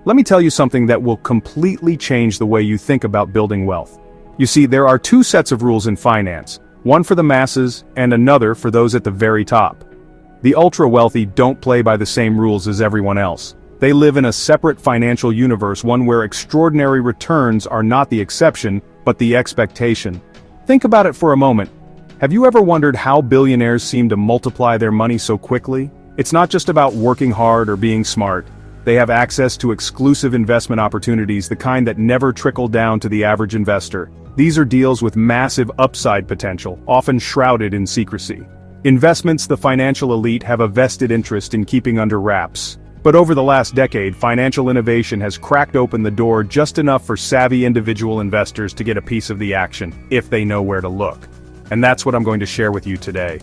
Let me tell you something that will completely change the way you think about building wealth. You see, there are two sets of rules in finance, one for the masses and another for those at the very top. The ultra-wealthy don't play by the same rules as everyone else. They live in a separate financial universe, one where extraordinary returns are not the exception, but the expectation. Think about it for a moment. Have you ever wondered how billionaires seem to multiply their money so quickly? It's not just about working hard or being smart. They have access to exclusive investment opportunities, the kind that never trickle down to the average investor. These are deals with massive upside potential, often shrouded in secrecy. Investments the financial elite have a vested interest in keeping under wraps. But over the last decade, financial innovation has cracked open the door just enough for savvy individual investors to get a piece of the action, if they know where to look. And that's what I'm going to share with you today.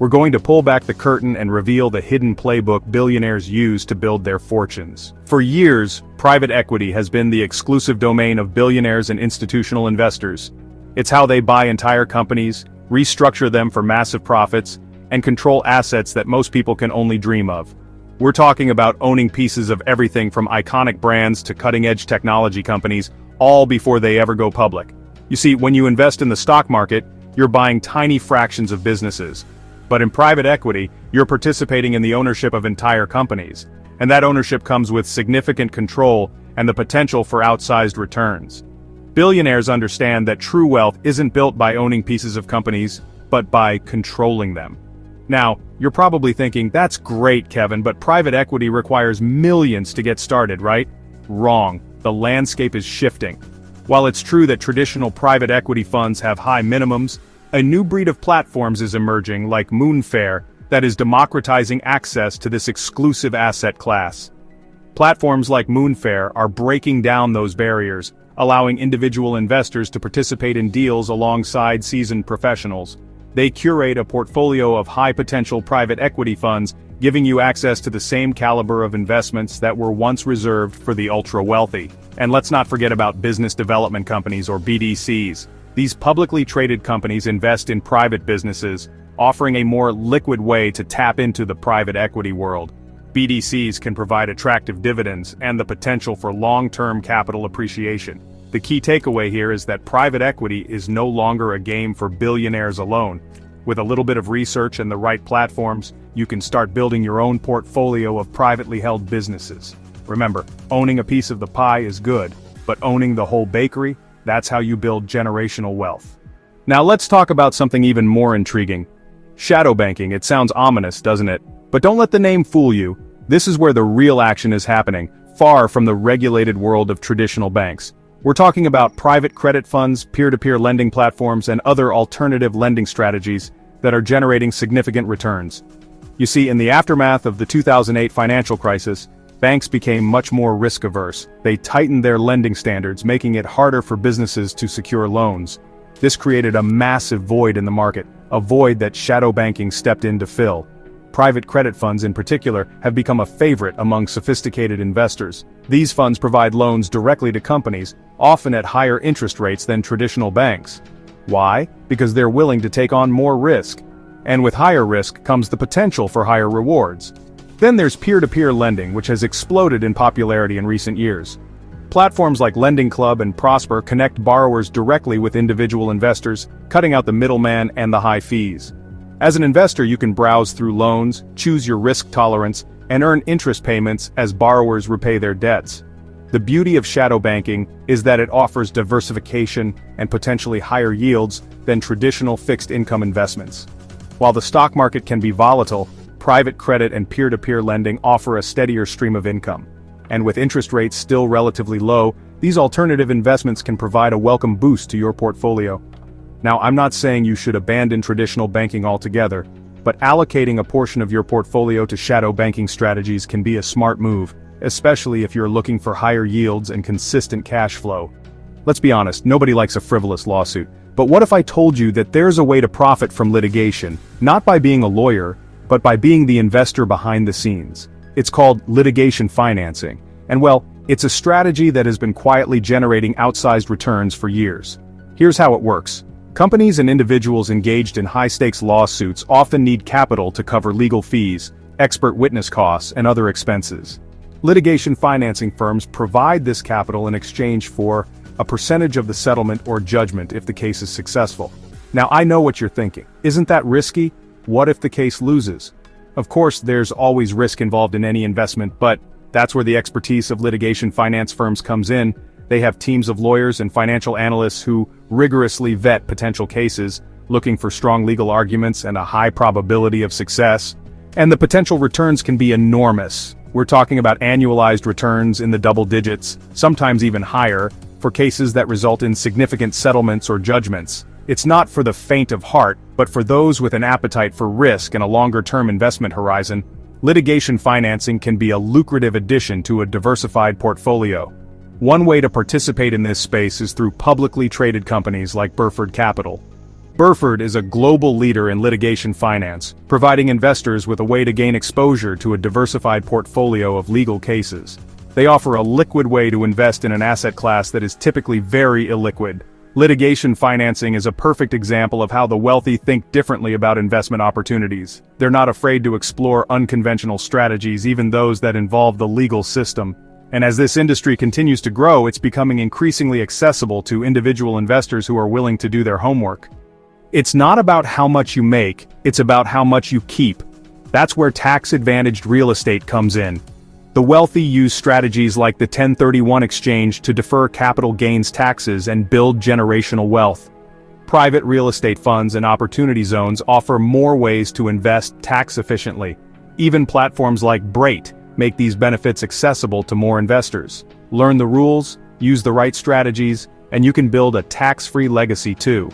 We're going to pull back the curtain and reveal the hidden playbook billionaires use to build their fortunes. For years, private equity has been the exclusive domain of billionaires and institutional investors. It's how they buy entire companies, restructure them for massive profits, and control assets that most people can only dream of. We're talking about owning pieces of everything from iconic brands to cutting-edge technology companies, all before they ever go public. You see, when you invest in the stock market, you're buying tiny fractions of businesses. But in private equity, you're participating in the ownership of entire companies. And that ownership comes with significant control and the potential for outsized returns. Billionaires understand that true wealth isn't built by owning pieces of companies, but by controlling them. Now, you're probably thinking, that's great, Kevin, but private equity requires millions to get started, right? Wrong. The landscape is shifting. While it's true that traditional private equity funds have high minimums, a new breed of platforms is emerging, like Moonfare, that is democratizing access to this exclusive asset class. Platforms like Moonfare are breaking down those barriers, allowing individual investors to participate in deals alongside seasoned professionals. They curate a portfolio of high-potential private equity funds, giving you access to the same caliber of investments that were once reserved for the ultra-wealthy. And let's not forget about business development companies, or BDCs. These publicly traded companies invest in private businesses, offering a more liquid way to tap into the private equity world. BDCs can provide attractive dividends and the potential for long-term capital appreciation. The key takeaway here is that private equity is no longer a game for billionaires alone. With a little bit of research and the right platforms, you can start building your own portfolio of privately held businesses. Remember, owning a piece of the pie is good, but owning the whole bakery, that's how you build generational wealth. Now let's talk about something even more intriguing. Shadow banking. It sounds ominous, doesn't it? But don't let the name fool you. This is where the real action is happening, far from the regulated world of traditional banks. We're talking about private credit funds, peer-to-peer lending platforms, and other alternative lending strategies that are generating significant returns. You see, in the aftermath of the 2008 financial crisis, banks became much more risk-averse. They tightened their lending standards, making it harder for businesses to secure loans. This created a massive void in the market, a void that shadow banking stepped in to fill. Private credit funds in particular have become a favorite among sophisticated investors. These funds provide loans directly to companies, often at higher interest rates than traditional banks. Why? Because they're willing to take on more risk. And with higher risk comes the potential for higher rewards. Then there's peer-to-peer lending, which has exploded in popularity in recent years. Platforms like Lending Club and Prosper connect borrowers directly with individual investors, cutting out the middleman and the high fees. As an investor, you can browse through loans, choose your risk tolerance, and earn interest payments as borrowers repay their debts. The beauty of shadow banking is that it offers diversification and potentially higher yields than traditional fixed-income investments. While the stock market can be volatile, private credit and peer-to-peer lending offer a steadier stream of income. And with interest rates still relatively low, these alternative investments can provide a welcome boost to your portfolio. Now, I'm not saying you should abandon traditional banking altogether, but allocating a portion of your portfolio to shadow banking strategies can be a smart move, especially if you're looking for higher yields and consistent cash flow. Let's be honest, nobody likes a frivolous lawsuit. But what if I told you that there's a way to profit from litigation, not by being a lawyer, but by being the investor behind the scenes? It's called litigation financing. And well, it's a strategy that has been quietly generating outsized returns for years. Here's how it works. Companies and individuals engaged in high-stakes lawsuits often need capital to cover legal fees, expert witness costs, and other expenses. Litigation financing firms provide this capital in exchange for a percentage of the settlement or judgment if the case is successful. Now I know what you're thinking. Isn't that risky? What if the case loses? Of course, there's always risk involved in any investment, but that's where the expertise of litigation finance firms comes in. They have teams of lawyers and financial analysts who rigorously vet potential cases, looking for strong legal arguments and a high probability of success. And the potential returns can be enormous. We're talking about annualized returns in the double digits, sometimes even higher, for cases that result in significant settlements or judgments. It's not for the faint of heart, but for those with an appetite for risk and a longer-term investment horizon. Litigation financing can be a lucrative addition to a diversified portfolio. One way to participate in this space is through publicly traded companies like Burford Capital. Burford is a global leader in litigation finance, providing investors with a way to gain exposure to a diversified portfolio of legal cases. They offer a liquid way to invest in an asset class that is typically very illiquid. Litigation financing is a perfect example of how the wealthy think differently about investment opportunities. They're not afraid to explore unconventional strategies, even those that involve the legal system. And as this industry continues to grow, it's becoming increasingly accessible to individual investors who are willing to do their homework. It's not about how much you make, it's about how much you keep. That's where tax-advantaged real estate comes in. The wealthy use strategies like the 1031 exchange to defer capital gains taxes and build generational wealth. Private real estate funds and opportunity zones offer more ways to invest tax-efficiently. Even platforms like Brait make these benefits accessible to more investors. Learn the rules, use the right strategies, and you can build a tax-free legacy too.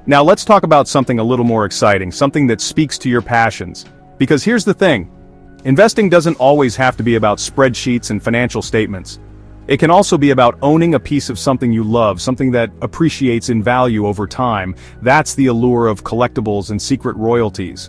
Now let's talk about something a little more exciting, something that speaks to your passions. Because here's the thing. Investing doesn't always have to be about spreadsheets and financial statements. It can also be about owning a piece of something you love, something that appreciates in value over time. That's the allure of collectibles and secret royalties.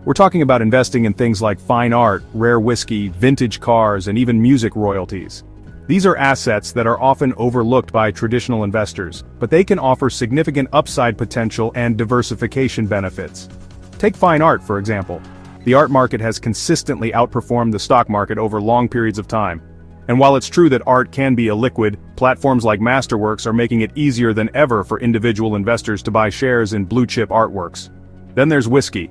We're talking about investing in things like fine art, rare whiskey, vintage cars, and even music royalties. These are assets that are often overlooked by traditional investors, but they can offer significant upside potential and diversification benefits. Take fine art, for example. The art market has consistently outperformed the stock market over long periods of time. And while it's true that art can be illiquid, platforms like Masterworks are making it easier than ever for individual investors to buy shares in blue-chip artworks. Then there's whiskey.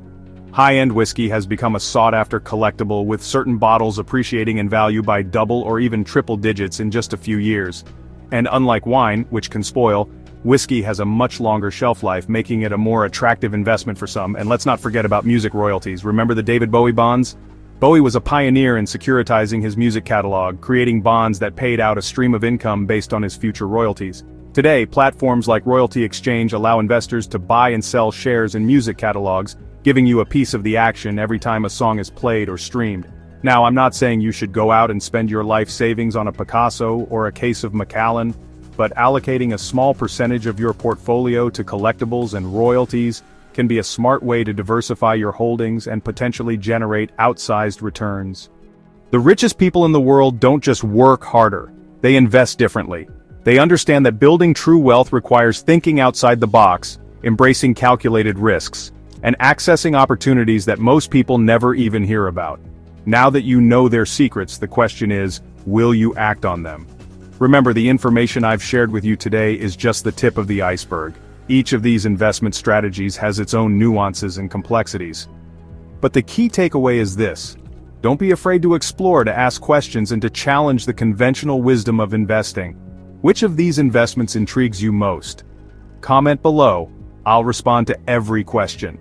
High-end whiskey has become a sought-after collectible, with certain bottles appreciating in value by double or even triple digits in just a few years. And unlike wine, which can spoil, whiskey has a much longer shelf life, making it a more attractive investment for some. And let's not forget about music royalties. Remember the David Bowie bonds? Bowie was a pioneer in securitizing his music catalog, creating bonds that paid out a stream of income based on his future royalties. Today, platforms like Royalty Exchange allow investors to buy and sell shares in music catalogs, giving you a piece of the action every time a song is played or streamed. Now, I'm not saying you should go out and spend your life savings on a Picasso or a case of Macallan, but allocating a small percentage of your portfolio to collectibles and royalties can be a smart way to diversify your holdings and potentially generate outsized returns. The richest people in the world don't just work harder, they invest differently. They understand that building true wealth requires thinking outside the box, embracing calculated risks, and accessing opportunities that most people never even hear about. Now that you know their secrets, the question is, will you act on them? Remember, the information I've shared with you today is just the tip of the iceberg. Each of these investment strategies has its own nuances and complexities. But the key takeaway is this: don't be afraid to explore, to ask questions, and to challenge the conventional wisdom of investing. Which of these investments intrigues you most? Comment below. I'll respond to every question.